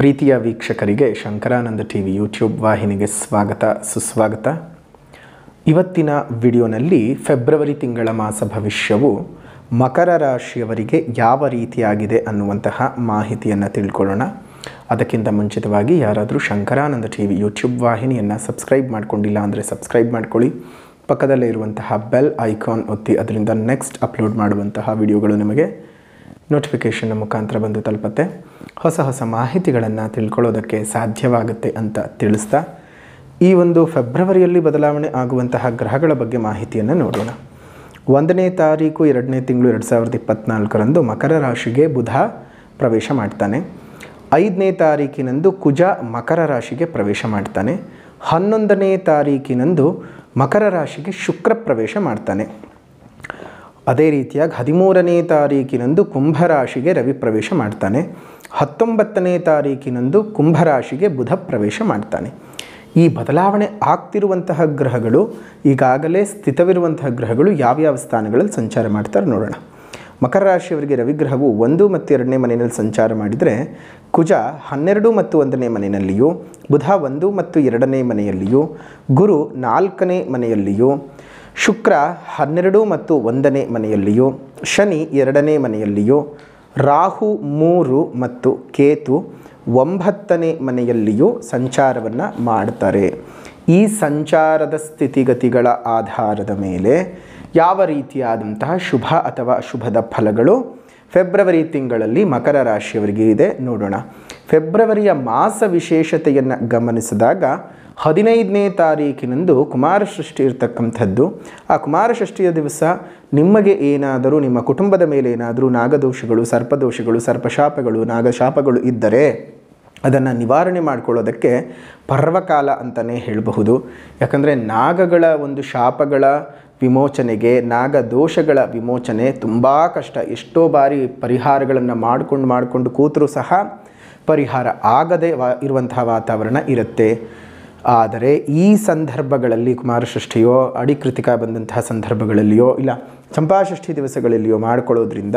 ಪ್ರೀತಿಯ ವೀಕ್ಷಕರಿಗೆ Shankaranand TV YouTube ವಾಹಿನಿಗೆ ಸ್ವಾಗತ ಸುಸ್ವಾಗತ. ಇವತ್ತಿನ ವಿಡಿಯೋನಲ್ಲಿ ಫೆಬ್ರವರಿ ತಿಂಗಳ ಮಾಸ ಭವಿಷ್ಯವು ಮಕರ ರಾಶಿಯವರಿಗೆ ಯಾವ ರೀತಿಯಾಗಿದೆ ಅನ್ನುವಂತಹ ಮಾಹಿತಿಯನ್ನು ತಿಳ್ಕೊಳ್ಳೋಣ. ಅದಕ್ಕಿಂತ ಮುಂಚಿತವಾಗಿ ಯಾರಾದರೂ ಶಂಕರಾನಂದ ಟಿವಿ ಯೂಟ್ಯೂಬ್ ವಾಹಿನಿಯನ್ನು ಸಬ್ಸ್ಕ್ರೈಬ್ ಮಾಡ್ಕೊಂಡಿಲ್ಲ ಅಂದರೆ ಸಬ್ಸ್ಕ್ರೈಬ್ ಮಾಡ್ಕೊಳ್ಳಿ. ಪಕ್ಕದಲ್ಲೇ ಇರುವಂತಹ ಬೆಲ್ ಐಕಾನ್ ಒತ್ತಿ, ಅದರಿಂದ ನೆಕ್ಸ್ಟ್ ಅಪ್ಲೋಡ್ ಮಾಡುವಂತಹ ವಿಡಿಯೋಗಳು ನಿಮಗೆ ನೋಟಿಫಿಕೇಷನ್ನ ಮುಖಾಂತರ ಬಂದು ತಲುಪುತ್ತೆ. ಹೊಸ ಮಾಹಿತಿಗಳನ್ನು ತಿಳ್ಕೊಳ್ಳೋದಕ್ಕೆ ಸಾಧ್ಯವಾಗುತ್ತೆ ಅಂತ ತಿಳಿಸ್ತಾ ಈ ಒಂದು ಫೆಬ್ರವರಿಯಲ್ಲಿ ಬದಲಾವಣೆ ಆಗುವಂತಹ ಗ್ರಹಗಳ ಬಗ್ಗೆ ಮಾಹಿತಿಯನ್ನು ನೋಡೋಣ. 1ನೇ ತಾರೀಕು 2ನೇ ತಿಂಗಳು 2024ರಂದು ಮಕರ ರಾಶಿಗೆ ಬುಧ ಪ್ರವೇಶ ಮಾಡ್ತಾನೆ. 5ನೇ ತಾರೀಕಿನಂದು ಕುಜ ಮಕರ ರಾಶಿಗೆ ಪ್ರವೇಶ ಮಾಡ್ತಾನೆ. 11ನೇ ತಾರೀಕಿನಂದು ಮಕರ ರಾಶಿಗೆ ಶುಕ್ರ ಪ್ರವೇಶ ಮಾಡ್ತಾನೆ. ಅದೇ ರೀತಿಯಾಗಿ 13ನೇ ತಾರೀಕಿನಂದು ಕುಂಭರಾಶಿಗೆ ರವಿ ಪ್ರವೇಶ ಮಾಡ್ತಾನೆ. 19ನೇ ತಾರೀಕಿನಂದು ಕುಂಭರಾಶಿಗೆ ಬುಧ ಪ್ರವೇಶ ಮಾಡ್ತಾನೆ. ಈ ಬದಲಾವಣೆ ಆಗ್ತಿರುವಂತಹ ಗ್ರಹಗಳು, ಈಗಾಗಲೇ ಸ್ಥಿತವಿರುವಂತಹ ಗ್ರಹಗಳು ಯಾವ್ಯಾವ ಸ್ಥಾನಗಳಲ್ಲಿ ಸಂಚಾರ ಮಾಡ್ತಾರೆ ನೋಡೋಣ. ಮಕರ ರಾಶಿಯವರಿಗೆ ರವಿಗ್ರಹವು 1 ಮತ್ತು 2ನೇ ಮನೆಯಲ್ಲಿ ಸಂಚಾರ ಮಾಡಿದರೆ, ಕುಜ 12 ಮತ್ತು 1ನೇ ಮನೆಯಲ್ಲಿಯೂ, ಬುಧ 1 ಮತ್ತು 2ನೇ ಮನೆಯಲ್ಲಿಯೂ, ಗುರು 4ನೇ ಮನೆಯಲ್ಲಿಯೂ, ಶುಕ್ರ 12 ಮತ್ತು 1ನೇ ಮನೆಯಲ್ಲಿಯೂ, ಶನಿ 2ನೇ ಮನೆಯಲ್ಲಿಯೂ, ರಾಹು 3 ಮತ್ತು ಕೇತು 9ನೇ ಮನೆಯಲ್ಲಿಯೂ ಸಂಚಾರವನ್ನು ಮಾಡ್ತಾರೆ. ಈ ಸಂಚಾರದ ಸ್ಥಿತಿಗತಿಗಳ ಆಧಾರದ ಮೇಲೆ ಯಾವ ರೀತಿಯಾದಂತಹ ಶುಭ ಅಥವಾ ಅಶುಭದ ಫಲಗಳು ಫೆಬ್ರವರಿ ತಿಂಗಳಲ್ಲಿ ಮಕರ ರಾಶಿಯವರಿಗೆ ಇದೆ ನೋಡೋಣ. ಫೆಬ್ರವರಿಯ ಮಾಸ ವಿಶೇಷತೆಯನ್ನು ಗಮನಿಸಿದಾಗ 15ನೇ ತಾರೀಕಿನಂದು ಕುಮಾರಷಷ್ಠಿ ಇರತಕ್ಕಂಥದ್ದು. ಆ ಕುಮಾರಷಷ್ಠಿಯ ದಿವಸ ನಿಮಗೆ ಏನಾದರೂ, ನಿಮ್ಮ ಕುಟುಂಬದ ಮೇಲೆ ಏನಾದರೂ ನಾಗದೋಷಗಳು, ಸರ್ಪದೋಷಗಳು, ಸರ್ಪಶಾಪಗಳು, ನಾಗಶಾಪಗಳು ಇದ್ದರೆ ಅದನ್ನು ನಿವಾರಣೆ ಮಾಡಿಕೊಳ್ಳೋದಕ್ಕೆ ಪರ್ವಕಾಲ ಅಂತಲೇ ಹೇಳಬಹುದು. ಯಾಕಂದರೆ ನಾಗಗಳ ಒಂದು ಶಾಪಗಳ ವಿಮೋಚನೆಗೆ, ನಾಗದೋಷಗಳ ವಿಮೋಚನೆ ತುಂಬ ಕಷ್ಟ. ಎಷ್ಟೋ ಬಾರಿ ಪರಿಹಾರಗಳನ್ನು ಮಾಡಿಕೊಂಡು ಕೂತರೂ ಸಹ ಪರಿಹಾರ ಆಗದೆ ಇರುವಂತಹ ವಾತಾವರಣ ಇರುತ್ತೆ. ಆದರೆ ಈ ಸಂದರ್ಭಗಳಲ್ಲಿ ಕುಮಾರಷಷ್ಠಿಯೋ, ಅಡಿಕೃತಿಕ ಬಂದಂತಹ ಸಂದರ್ಭಗಳಲ್ಲಿಯೋ, ಇಲ್ಲ ಚಂಪಾಷಷ್ಠಿ ದಿವಸಗಳಲ್ಲಿಯೋ ಮಾಡಿಕೊಳ್ಳೋದ್ರಿಂದ,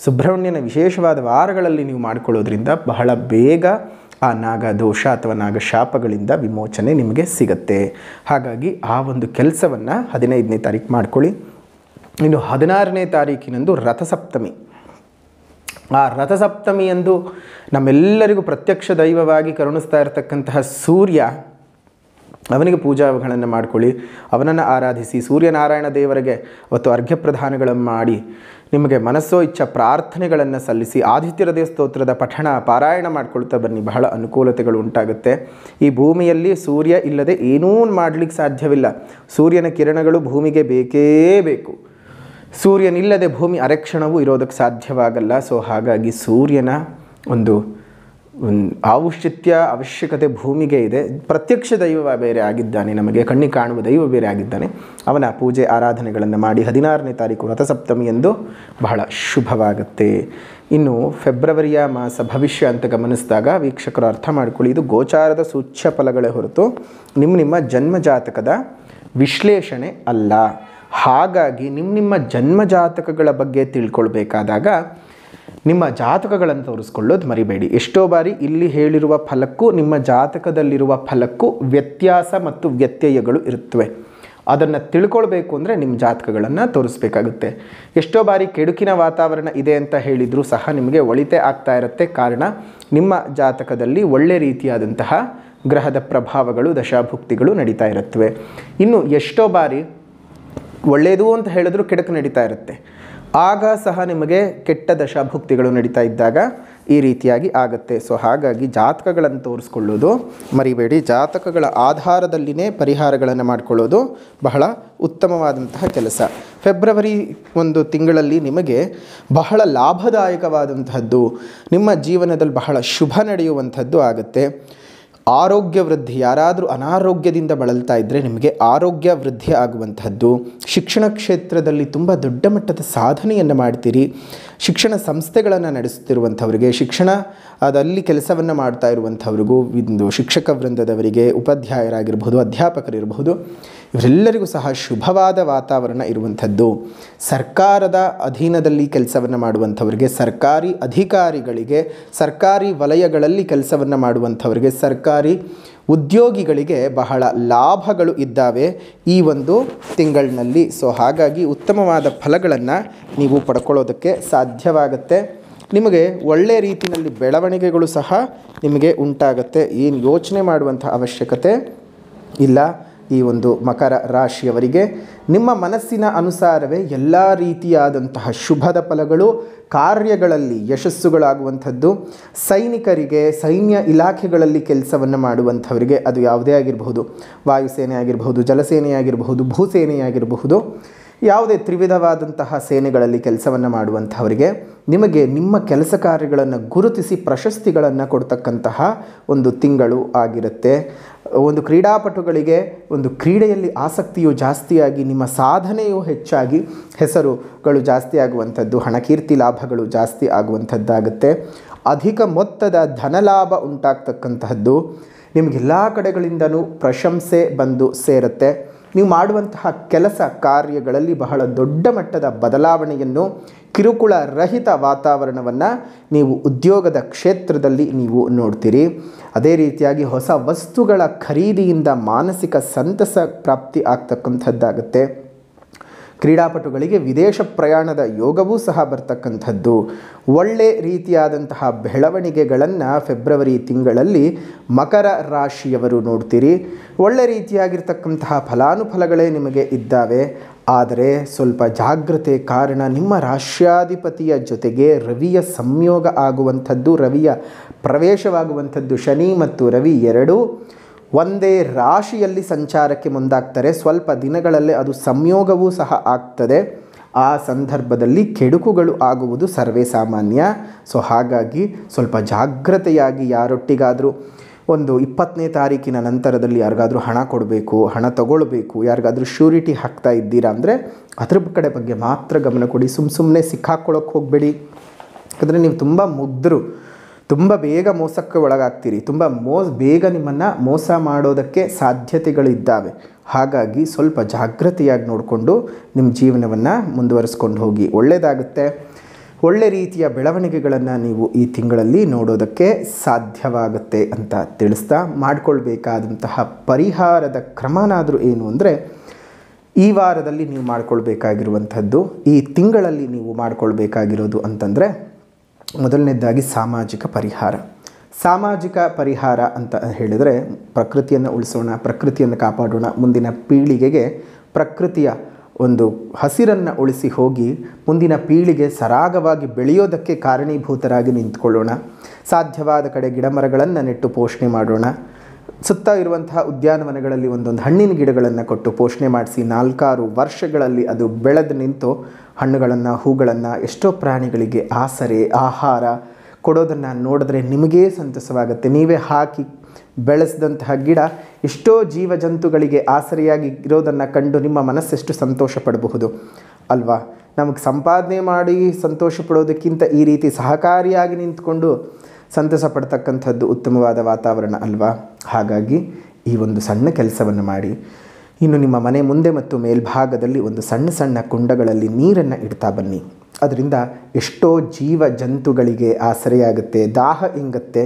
ಸುಬ್ರಹ್ಮಣ್ಯನ ವಿಶೇಷವಾದ ವಾರಗಳಲ್ಲಿ ನೀವು ಮಾಡಿಕೊಳ್ಳೋದ್ರಿಂದ ಬಹಳ ಬೇಗ ಆ ನಾಗದೋಷ ಅಥವಾ ನಾಗಶಾಪಗಳಿಂದ ವಿಮೋಚನೆ ನಿಮಗೆ ಸಿಗುತ್ತೆ. ಹಾಗಾಗಿ ಆ ಒಂದು ಕೆಲಸವನ್ನು 15ನೇ ತಾರೀಕು ಮಾಡ್ಕೊಳ್ಳಿ. ಇನ್ನು 16ನೇ ತಾರೀಕಿನಂದು ರಥಸಪ್ತಮಿ. ಆ ರಥಸಪ್ತಮಿಯಂದು ನಮ್ಮೆಲ್ಲರಿಗೂ ಪ್ರತ್ಯಕ್ಷ ದೈವವಾಗಿ ಕರುಣಿಸ್ತಾ ಇರತಕ್ಕಂತಹ ಸೂರ್ಯ, ಅವನಿಗೆ ಪೂಜಾಗಳನ್ನು ಮಾಡಿಕೊಳ್ಳಿ, ಅವನನ್ನು ಆರಾಧಿಸಿ, ಸೂರ್ಯನಾರಾಯಣ ದೇವರಿಗೆ ಅವತ್ತು ಅರ್ಘ್ಯ ಪ್ರದಾನಗಳನ್ನು ಮಾಡಿ, ನಿಮಗೆ ಮನಸ್ಸೋ ಇಚ್ಛಾ ಪ್ರಾರ್ಥನೆಗಳನ್ನು ಸಲ್ಲಿಸಿ, ಆದಿತ್ಯ ಹೃದಯ ಸ್ತೋತ್ರದ ಪಠಣ ಪಾರಾಯಣ ಮಾಡ್ಕೊಳ್ತಾ ಬನ್ನಿ. ಬಹಳ ಅನುಕೂಲತೆಗಳು ಉಂಟಾಗುತ್ತೆ. ಈ ಭೂಮಿಯಲ್ಲಿ ಸೂರ್ಯ ಇಲ್ಲದೆ ಏನೂ ಮಾಡಲಿಕ್ಕೆ ಸಾಧ್ಯವಿಲ್ಲ. ಸೂರ್ಯನ ಕಿರಣಗಳು ಭೂಮಿಗೆ ಬೇಕೇ ಬೇಕು. ಸೂರ್ಯನಿಲ್ಲದೆ ಭೂಮಿ ಅರೆಕ್ಷಣವೂ ಇರೋದಕ್ಕೆ ಸಾಧ್ಯವಾಗಲ್ಲ. ಸೊ ಹಾಗಾಗಿ ಸೂರ್ಯನ ಒಂದು ಔಷಿತ್ಯ ಅವಶ್ಯಕತೆ ಭೂಮಿಗೆ ಇದೆ. ಪ್ರತ್ಯಕ್ಷ ದೈವ ಬೇರೆ ಆಗಿದ್ದಾನೆ, ನಮಗೆ ಕಣ್ಣಿಗೆ ಕಾಣುವ ದೈವ ಬೇರೆ ಆಗಿದ್ದಾನೆ. ಅವನ ಪೂಜೆ ಆರಾಧನೆಗಳನ್ನು ಮಾಡಿ 16ನೇ ತಾರೀಕು ರಥಸಪ್ತಮಿ ಎಂದು ಬಹಳ ಶುಭವಾಗುತ್ತೆ. ಇನ್ನು ಫೆಬ್ರವರಿಯ ಮಾಸ ಭವಿಷ್ಯ ಅಂತ ಗಮನಿಸಿದಾಗ ವೀಕ್ಷಕರು ಅರ್ಥ ಮಾಡ್ಕೊಳ್ಳಿ, ಇದು ಗೋಚಾರದ ಸೂಚ್ಯ ಫಲಗಳೇ ಹೊರತು ನಿಮ್ಮ ಜನ್ಮಜಾತಕದ ವಿಶ್ಲೇಷಣೆ ಅಲ್ಲ. ಹಾಗಾಗಿ ನಿಮ್ಮ ಜನ್ಮಜಾತಕಗಳ ಬಗ್ಗೆ ತಿಳ್ಕೊಳ್ಬೇಕಾದಾಗ ನಿಮ್ಮ ಜಾತಕಗಳನ್ನು ತೋರಿಸ್ಕೊಳ್ಳೋದು ಮರಿಬೇಡಿ. ಎಷ್ಟೋ ಬಾರಿ ಇಲ್ಲಿ ಹೇಳಿರುವ ಫಲಕ್ಕೂ ನಿಮ್ಮ ಜಾತಕದಲ್ಲಿರುವ ಫಲಕ್ಕೂ ವ್ಯತ್ಯಾಸ ಮತ್ತು ವ್ಯತ್ಯಯಗಳು ಇರುತ್ತವೆ. ಅದನ್ನು ತಿಳ್ಕೊಳ್ಬೇಕು ಅಂದರೆ ನಿಮ್ಮ ಜಾತಕಗಳನ್ನು ತೋರಿಸ್ಬೇಕಾಗುತ್ತೆ. ಎಷ್ಟೋ ಬಾರಿ ಕೆಡುಕಿನ ವಾತಾವರಣ ಇದೆ ಅಂತ ಹೇಳಿದರೂ ಸಹ ನಿಮಗೆ ಒಳಿತೆ ಆಗ್ತಾ ಇರುತ್ತೆ. ಕಾರಣ ನಿಮ್ಮ ಜಾತಕದಲ್ಲಿ ಒಳ್ಳೆ ರೀತಿಯಾದಂತಹ ಗ್ರಹದ ಪ್ರಭಾವಗಳು, ದಶಾಭುಕ್ತಿಗಳು ನಡೀತಾ ಇರುತ್ತವೆ. ಇನ್ನು ಎಷ್ಟೋ ಬಾರಿ ಒಳ್ಳೆಯದು ಅಂತ ಹೇಳಿದ್ರು ಕೆಡುಕು ನಡೀತಾ ಇರುತ್ತೆ. ಆಗ ಸಹ ನಿಮಗೆ ಕೆಟ್ಟ ದಶಾಭುಕ್ತಿಗಳು ನಡೀತಾ ಇದ್ದಾಗ ಈ ರೀತಿಯಾಗಿ ಆಗುತ್ತೆ. ಸೊ ಹಾಗಾಗಿ ಜಾತಕಗಳನ್ನು ತೋರಿಸ್ಕೊಳ್ಳೋದು ಮರಿಬೇಡಿ. ಜಾತಕಗಳ ಆಧಾರದಲ್ಲಿನೇ ಪರಿಹಾರಗಳನ್ನು ಮಾಡಿಕೊಳ್ಳೋದು ಬಹಳ ಉತ್ತಮವಾದಂತಹ ಕೆಲಸ. ಫೆಬ್ರವರಿ ಒಂದು ತಿಂಗಳಲ್ಲಿ ನಿಮಗೆ ಬಹಳ ಲಾಭದಾಯಕವಾದಂಥದ್ದು, ನಿಮ್ಮ ಜೀವನದಲ್ಲಿ ಬಹಳ ಶುಭ ನಡೆಯುವಂಥದ್ದು ಆಗುತ್ತೆ. ಆರೋಗ್ಯ ವೃದ್ಧಿ, ಯಾರಾದರೂ ಅನಾರೋಗ್ಯದಿಂದ ಬಳಲ್ತಾ ಇದ್ದರೆ ನಿಮಗೆ ಆರೋಗ್ಯ ವೃದ್ಧಿ ಆಗುವಂಥದ್ದು. ಶಿಕ್ಷಣ ಕ್ಷೇತ್ರದಲ್ಲಿ ತುಂಬ ದೊಡ್ಡ ಮಟ್ಟದ ಸಾಧನೆಯನ್ನು ಮಾಡ್ತೀರಿ. ಶಿಕ್ಷಣ ಸಂಸ್ಥೆಗಳನ್ನು ನಡೆಸುತ್ತಿರುವಂಥವರಿಗೆ, ಶಿಕ್ಷಣ ಅದಲ್ಲಿ ಕೆಲಸವನ್ನು ಮಾಡ್ತಾ ಇರುವಂಥವ್ರಿಗೂ, ಒಂದು ಶಿಕ್ಷಕ ವೃಂದದವರಿಗೆ, ಉಪಾಧ್ಯಾಯರಾಗಿರ್ಬೋದು, ಅಧ್ಯಾಪಕರಿರಬಹುದು, ಇವರೆಲ್ಲರಿಗೂ ಸಹ ಶುಭವಾದ ವಾತಾವರಣ ಇರುವಂಥದ್ದು. ಸರ್ಕಾರದ ಅಧೀನದಲ್ಲಿ ಕೆಲಸವನ್ನು ಮಾಡುವಂಥವರಿಗೆ, ಸರ್ಕಾರಿ ಅಧಿಕಾರಿಗಳಿಗೆ, ಸರ್ಕಾರಿ ವಲಯಗಳಲ್ಲಿ ಕೆಲಸವನ್ನು ಮಾಡುವಂಥವರಿಗೆ, ಸರ್ಕಾರಿ ಉದ್ಯೋಗಿಗಳಿಗೆ ಬಹಳ ಲಾಭಗಳು ಇದ್ದಾವೆ ಈ ಒಂದು ತಿಂಗಳಿನಲ್ಲಿ. ಸೊ ಹಾಗಾಗಿ ಉತ್ತಮವಾದ ಫಲಗಳನ್ನು ನೀವು ಪಡ್ಕೊಳ್ಳೋದಕ್ಕೆ ಸಾಧ್ಯವಾಗುತ್ತೆ. ನಿಮಗೆ ಒಳ್ಳೆಯ ರೀತಿಯಲ್ಲಿ ಬೆಳವಣಿಗೆಗಳು ಸಹ ನಿಮಗೆ ಉಂಟಾಗುತ್ತೆ. ಏನು ಯೋಚನೆ ಮಾಡುವಂಥ ಅವಶ್ಯಕತೆ ಇಲ್ಲ. ಈ ಒಂದು ಮಕರ ರಾಶಿಯವರಿಗೆ ನಿಮ್ಮ ಮನಸ್ಸಿನ ಅನುಸಾರವೇ ಎಲ್ಲ ರೀತಿಯಾದಂತಹ ಶುಭದ ಫಲಗಳು, ಕಾರ್ಯಗಳಲ್ಲಿ ಯಶಸ್ಸುಗಳಾಗುವಂಥದ್ದು. ಸೈನಿಕರಿಗೆ, ಸೈನ್ಯ ಇಲಾಖೆಗಳಲ್ಲಿ ಕೆಲಸವನ್ನು ಮಾಡುವಂಥವರಿಗೆ, ಅದು ಯಾವುದೇ ಆಗಿರಬಹುದು, ವಾಯುಸೇನೆ ಆಗಿರಬಹುದು, ಜಲಸೇನೆ ಆಗಿರಬಹುದು, ಭೂಸೇನೆಯಾಗಿರಬಹುದು, ಯಾವುದೇ ತ್ರಿವಿಧವಾದಂತಹ ಸೇನೆಗಳಲ್ಲಿ ಕೆಲಸವನ್ನು ಮಾಡುವಂಥವರಿಗೆ ನಿಮಗೆ ನಿಮ್ಮ ಕೆಲಸ ಕಾರ್ಯಗಳನ್ನು ಗುರುತಿಸಿ ಪ್ರಶಸ್ತಿಗಳನ್ನು ಕೊಡ್ತಕ್ಕಂತಹ ಒಂದು ತಿಂಗಳು ಆಗಿರುತ್ತೆ. ಒಂದು ಕ್ರೀಡಾಪಟುಗಳಿಗೆ ಒಂದು ಕ್ರೀಡೆಯಲ್ಲಿ ಆಸಕ್ತಿಯು ಜಾಸ್ತಿಯಾಗಿ ನಿಮ್ಮ ಸಾಧನೆಯು ಹೆಚ್ಚಾಗಿ ಹೆಸರುಗಳು ಜಾಸ್ತಿ ಆಗುವಂಥದ್ದು, ಹಣಕೀರ್ತಿ ಲಾಭಗಳು ಜಾಸ್ತಿ ಆಗುವಂಥದ್ದಾಗುತ್ತೆ. ಅಧಿಕ ಮೊತ್ತದ ಧನಲಾಭ ಉಂಟಾಗ್ತಕ್ಕಂತಹದ್ದು. ನಿಮಗೆಲ್ಲ ಕಡೆಗಳಿಂದಲೂ ಪ್ರಶಂಸೆ ಬಂದು ಸೇರುತ್ತೆ. ನೀವು ಮಾಡುವಂತಹ ಕೆಲಸ ಕಾರ್ಯಗಳಲ್ಲಿ ಬಹಳ ದೊಡ್ಡ ಮಟ್ಟದ ಬದಲಾವಣೆಯನ್ನು, ಕಿರುಕುಳ ರಹಿತ ವಾತಾವರಣವನ್ನು ನೀವು ಉದ್ಯೋಗದ ಕ್ಷೇತ್ರದಲ್ಲಿ ನೀವು ನೋಡ್ತೀರಿ. ಅದೇ ರೀತಿಯಾಗಿ ಹೊಸ ವಸ್ತುಗಳ ಖರೀದಿಯಿಂದ ಮಾನಸಿಕ ಸಂತಸ ಪ್ರಾಪ್ತಿ ಆಗ್ತಕ್ಕಂಥದ್ದಾಗುತ್ತೆ. ಕ್ರೀಡಾಪಟುಗಳಿಗೆ ವಿದೇಶ ಪ್ರಯಾಣದ ಯೋಗವೂ ಸಹ ಬರ್ತಕ್ಕಂಥದ್ದು. ಒಳ್ಳೆ ರೀತಿಯಾದಂತಹ ಬೆಳವಣಿಗೆಗಳನ್ನು ಫೆಬ್ರವರಿ ತಿಂಗಳಲ್ಲಿ ಮಕರ ರಾಶಿಯವರು ನೋಡ್ತೀರಿ. ಒಳ್ಳೆ ರೀತಿಯಾಗಿರ್ತಕ್ಕಂತಹ ಫಲಾನುಫಲಗಳೇ ನಿಮಗೆ ಇದ್ದಾವೆ. ಆದರೆ ಸ್ವಲ್ಪ ಜಾಗ್ರತೆ ಕಾರಣ ನಿಮ್ಮ ರಾಶ್ಯಾಧಿಪತಿಯ ಜೊತೆಗೆ ರವಿಯ ಸಂಯೋಗ ಆಗುವಂಥದ್ದು, ರವಿಯ ಪ್ರವೇಶವಾಗುವಂಥದ್ದು. ಶನಿ ಮತ್ತು ರವಿ ಎರಡೂ ಒಂದೇ ರಾಶಿಯಲ್ಲಿ ಸಂಚಾರಕ್ಕೆ ಮುಂದಾಗ್ತಾರೆ. ಸ್ವಲ್ಪ ದಿನಗಳಲ್ಲೇ ಅದು ಸಂಯೋಗವೂ ಸಹ ಆಗ್ತದೆ. ಆ ಸಂದರ್ಭದಲ್ಲಿ ಕೆಡುಕುಗಳು ಆಗುವುದು ಸರ್ವೇ ಸಾಮಾನ್ಯ. ಸೊ ಹಾಗಾಗಿ ಸ್ವಲ್ಪ ಜಾಗ್ರತೆಯಾಗಿ, ಯಾರೊಟ್ಟಿಗಾದರೂ ಒಂದು 20ನೇ ತಾರೀಕಿನ ನಂತರದಲ್ಲಿ ಯಾರಿಗಾದರೂ ಹಣ ಕೊಡಬೇಕು, ಹಣ ತಗೊಳ್ಬೇಕು, ಯಾರಿಗಾದರೂ ಶ್ಯೂರಿಟಿ ಹಾಕ್ತಾ ಇದ್ದೀರಾ ಅಂದರೆ ಅದ್ರ ಕಡೆ ಬಗ್ಗೆ ಮಾತ್ರ ಗಮನ ಕೊಡಿ. ಸುಮ್ಮನೆ ಸಿಕ್ಕಾಕ್ಕೊಳ್ಳೋಕೆ ಹೋಗಬೇಡಿ. ಯಾಕಂದರೆ ನೀವು ತುಂಬ ಮುಗ್ಧರು, ತುಂಬ ಬೇಗ ಮೋಸಕ್ಕೆ ಒಳಗಾಗ್ತೀರಿ. ತುಂಬ ಬೇಗ ನಿಮ್ಮನ್ನು ಮೋಸ ಮಾಡೋದಕ್ಕೆ ಸಾಧ್ಯತೆಗಳಿದ್ದಾವೆ. ಹಾಗಾಗಿ ಸ್ವಲ್ಪ ಜಾಗ್ರತೆಯಾಗಿ ನೋಡಿಕೊಂಡು ನಿಮ್ಮ ಜೀವನವನ್ನು ಮುಂದುವರಿಸ್ಕೊಂಡು ಹೋಗಿ, ಒಳ್ಳೆಯದಾಗುತ್ತೆ. ಒಳ್ಳೆ ರೀತಿಯ ಬೆಳವಣಿಗೆಗಳನ್ನು ನೀವು ಈ ತಿಂಗಳಲ್ಲಿ ನೋಡೋದಕ್ಕೆ ಸಾಧ್ಯವಾಗುತ್ತೆ ಅಂತ ತಿಳಿಸ್ತಾ, ಮಾಡಿಕೊಳ್ಬೇಕಾದಂತಹ ಪರಿಹಾರದ ಕ್ರಮನಾದರೂ ಏನು ಅಂದರೆ, ಈ ವಾರದಲ್ಲಿ ನೀವು ಮಾಡಿಕೊಳ್ಬೇಕಾಗಿರುವಂಥದ್ದು, ಈ ತಿಂಗಳಲ್ಲಿ ನೀವು ಮಾಡಿಕೊಳ್ಬೇಕಾಗಿರೋದು ಅಂತಂದರೆ, ಮೊದಲನೇದಾಗಿ ಸಾಮಾಜಿಕ ಪರಿಹಾರ. ಸಾಮಾಜಿಕ ಪರಿಹಾರ ಅಂತ ಹೇಳಿದರೆ, ಪ್ರಕೃತಿಯನ್ನು ಉಳಿಸೋಣ, ಪ್ರಕೃತಿಯನ್ನು ಕಾಪಾಡೋಣ, ಮುಂದಿನ ಪೀಳಿಗೆಗೆ ಪ್ರಕೃತಿಯ ಒಂದು ಹಸಿರನ್ನು ಉಳಿಸಿ ಹೋಗಿ ಮುಂದಿನ ಪೀಳಿಗೆ ಸರಾಗವಾಗಿ ಬೆಳೆಯೋದಕ್ಕೆ ಕಾರಣೀಭೂತರಾಗಿ ನಿಂತ್ಕೊಳ್ಳೋಣ. ಸಾಧ್ಯವಾದ ಕಡೆ ಗಿಡಮರಗಳನ್ನು ನೆಟ್ಟು ಪೋಷಣೆ ಮಾಡೋಣ. ಸುತ್ತ ಇರುವಂತಹ ಉದ್ಯಾನವನಗಳಲ್ಲಿ ಒಂದೊಂದು ಹಣ್ಣಿನ ಗಿಡಗಳನ್ನು ಕೊಟ್ಟು ಪೋಷಣೆ ಮಾಡಿಸಿ 4-6 ವರ್ಷಗಳಲ್ಲಿ ಅದು ಬೆಳೆದು ನಿಂತು ಹಣ್ಣುಗಳನ್ನು, ಹೂಗಳನ್ನು, ಎಷ್ಟೋ ಪ್ರಾಣಿಗಳಿಗೆ ಆಸರೆ, ಆಹಾರ ಕೊಡೋದನ್ನು ನೋಡಿದ್ರೆ ನಿಮಗೇ ಸಂತಸವಾಗುತ್ತೆ. ನೀವೇ ಹಾಕಿ ಬೆಳೆಸಿದಂತಹ ಗಿಡ ಎಷ್ಟೋ ಜೀವಜಂತುಗಳಿಗೆ ಆಸರೆಯಾಗಿ ಇರೋದನ್ನು ಕಂಡು ನಿಮ್ಮ ಮನಸ್ಸೆಷ್ಟು ಸಂತೋಷ ಪಡಬಹುದು ಅಲ್ವಾ? ನಮಗೆ ಸಂಪಾದನೆ ಮಾಡಿ ಸಂತೋಷ ಪಡೋದಕ್ಕಿಂತ ಈ ರೀತಿ ಸಹಕಾರಿಯಾಗಿ ನಿಂತ್ಕೊಂಡು ಸಂತಸ ಪಡ್ತಕ್ಕಂಥದ್ದು ಉತ್ತಮವಾದ ವಾತಾವರಣ ಅಲ್ವಾ? ಹಾಗಾಗಿ ಈ ಒಂದು ಸಣ್ಣ ಕೆಲಸವನ್ನು ಮಾಡಿ. ಇನ್ನು ನಿಮ್ಮ ಮನೆ ಮುಂದೆ ಮತ್ತು ಮೇಲ್ಭಾಗದಲ್ಲಿ ಒಂದು ಸಣ್ಣ ಸಣ್ಣ ಕುಂಡಗಳಲ್ಲಿ ನೀರನ್ನು ಇಡ್ತಾ ಬನ್ನಿ. ಅದರಿಂದ ಎಷ್ಟೋ ಜೀವ ಜಂತುಗಳಿಗೆ ಆಸರೆಯಾಗುತ್ತೆ, ದಾಹ ಇಂಗುತ್ತೆ.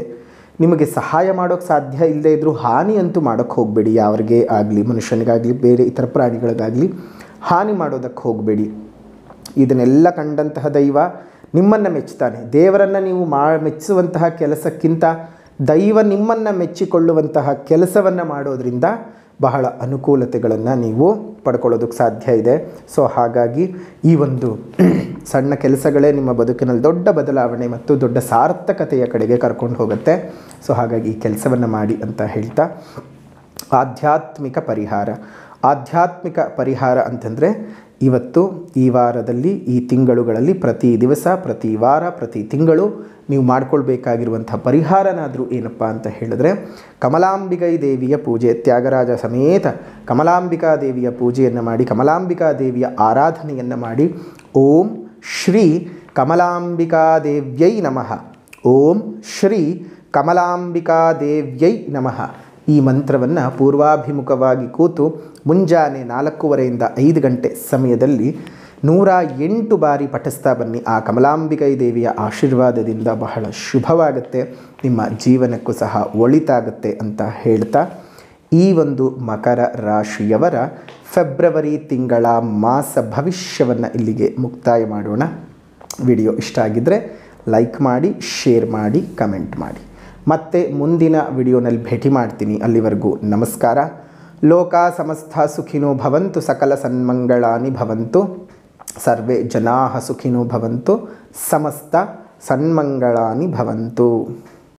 ನಿಮಗೆ ಸಹಾಯ ಮಾಡೋಕ್ಕೆ ಸಾಧ್ಯ ಇಲ್ಲದೇ ಇದ್ದರೂ ಹಾನಿ ಅಂತೂ ಮಾಡೋಕ್ಕೆ ಹೋಗಬೇಡಿ. ಯಾರಿಗೆ ಆಗಲಿ, ಮನುಷ್ಯನಿಗಾಗಲಿ, ಬೇರೆ ಇತರ ಪ್ರಾಣಿಗಳಿಗಾಗಲಿ ಹಾನಿ ಮಾಡೋದಕ್ಕೆ ಹೋಗಬೇಡಿ. ಇದನ್ನೆಲ್ಲ ಕಂಡಂತಹ ದೈವ ನಿಮ್ಮನ್ನು ಮೆಚ್ಚುತ್ತಾನೆ. ದೇವರನ್ನು ನೀವು ಮೆಚ್ಚುವಂತಹ ಕೆಲಸಕ್ಕಿಂತ ದೈವ ನಿಮ್ಮನ್ನು ಮೆಚ್ಚಿಕೊಳ್ಳುವಂತಹ ಕೆಲಸವನ್ನು ಮಾಡೋದರಿಂದ ಬಹಳ ಅನುಕೂಲತೆಗಳನ್ನು ನೀವು ಪಡ್ಕೊಳ್ಳೋದಕ್ಕೆ ಸಾಧ್ಯ ಇದೆ. ಸೊ ಹಾಗಾಗಿ ಈ ಒಂದು ಸಣ್ಣ ಕೆಲಸಗಳೇ ನಿಮ್ಮ ಬದುಕಿನಲ್ಲಿ ದೊಡ್ಡ ಬದಲಾವಣೆ ಮತ್ತು ದೊಡ್ಡ ಸಾರ್ಥಕತೆಯ ಕಡೆಗೆ ಕರ್ಕೊಂಡು ಹೋಗುತ್ತೆ. ಸೊ ಹಾಗಾಗಿ ಈ ಕೆಲಸವನ್ನು ಮಾಡಿ ಅಂತ ಹೇಳ್ತಾ, ಆಧ್ಯಾತ್ಮಿಕ ಪರಿಹಾರ. ಆಧ್ಯಾತ್ಮಿಕ ಪರಿಹಾರ ಅಂತಂದರೆ, ಇವತ್ತು ಈ ವಾರದಲ್ಲಿ, ಈ ತಿಂಗಳುಗಳಲ್ಲಿ ಪ್ರತಿ ದಿವಸ, ಪ್ರತಿ ವಾರ, ಪ್ರತಿ ತಿಂಗಳು ನೀವು ಮಾಡಿಕೊಳ್ಬೇಕಾಗಿರುವಂಥ ಪರಿಹಾರನಾದರೂ ಏನಪ್ಪ ಅಂತ ಹೇಳಿದ್ರೆ, ಕಮಲಾಂಬಿಕೈ ದೇವಿಯ ಪೂಜೆ, ತ್ಯಾಗರಾಜ ಸಮೇತ ಕಮಲಾಂಬಿಕಾ ದೇವಿಯ ಪೂಜೆಯನ್ನು ಮಾಡಿ, ಕಮಲಾಂಬಿಕಾ ದೇವಿಯ ಆರಾಧನೆಯನ್ನು ಮಾಡಿ. ಓಂ ಶ್ರೀ ಕಮಲಾಂಬಿಕಾ ದೇವ್ಯೈ ನಮಃ, ಓಂ ಶ್ರೀ ಕಮಲಾಂಬಿಕಾ ದೇವ್ಯೈ ನಮಃ. ಈ ಮಂತ್ರವನ್ನು ಪೂರ್ವಾಭಿಮುಖವಾಗಿ ಕೂತು ಮುಂಜಾನೆ 4:15 5 ಗಂಟೆ ಸಮಯದಲ್ಲಿ 108 ಬಾರಿ ಪಠಿಸ್ತಾ ಬನ್ನಿ. ಆ ಕಮಲಾಂಬಿಕೈ ದೇವಿಯ ಆಶೀರ್ವಾದದಿಂದ ಬಹಳ ಶುಭವಾಗುತ್ತೆ, ನಿಮ್ಮ ಜೀವನಕ್ಕೂ ಸಹ ಒಳಿತಾಗುತ್ತೆ ಅಂತ ಹೇಳ್ತಾ ಈ ಒಂದು ಮಕರ ರಾಶಿಯವರ ಫೆಬ್ರವರಿ ತಿಂಗಳ ಮಾಸ ಭವಿಷ್ಯವನ್ನು ಇಲ್ಲಿಗೆ ಮುಕ್ತಾಯ ಮಾಡೋಣ. ವಿಡಿಯೋ ಇಷ್ಟ ಆಗಿದ್ದರೆ ಲೈಕ್ ಮಾಡಿ, ಶೇರ್ ಮಾಡಿ, ಕಮೆಂಟ್ ಮಾಡಿ. ಮತ್ತೆ ಮುಂದಿನ ವಿಡಿಯೋನಲ್ಲಿ ಭೇಟಿ ಮಾಡ್ತೀನಿ. ಅಲ್ಲಿವರೆಗೂ ನಮಸ್ಕಾರ. ಲೋಕ ಸಮಸ್ತ ಸುಖಿನೋ ಭವಂತು, ಸಕಲ ಸನ್ಮಂಗಳಾನಿ ಭವಂತು, ಸರ್ವೇ ಜನಾಃ ಸುಖಿನೋ ಭವಂತು, ಸಮಸ್ತ ಸನ್ಮಂಗಳಾನಿ ಭವಂತು.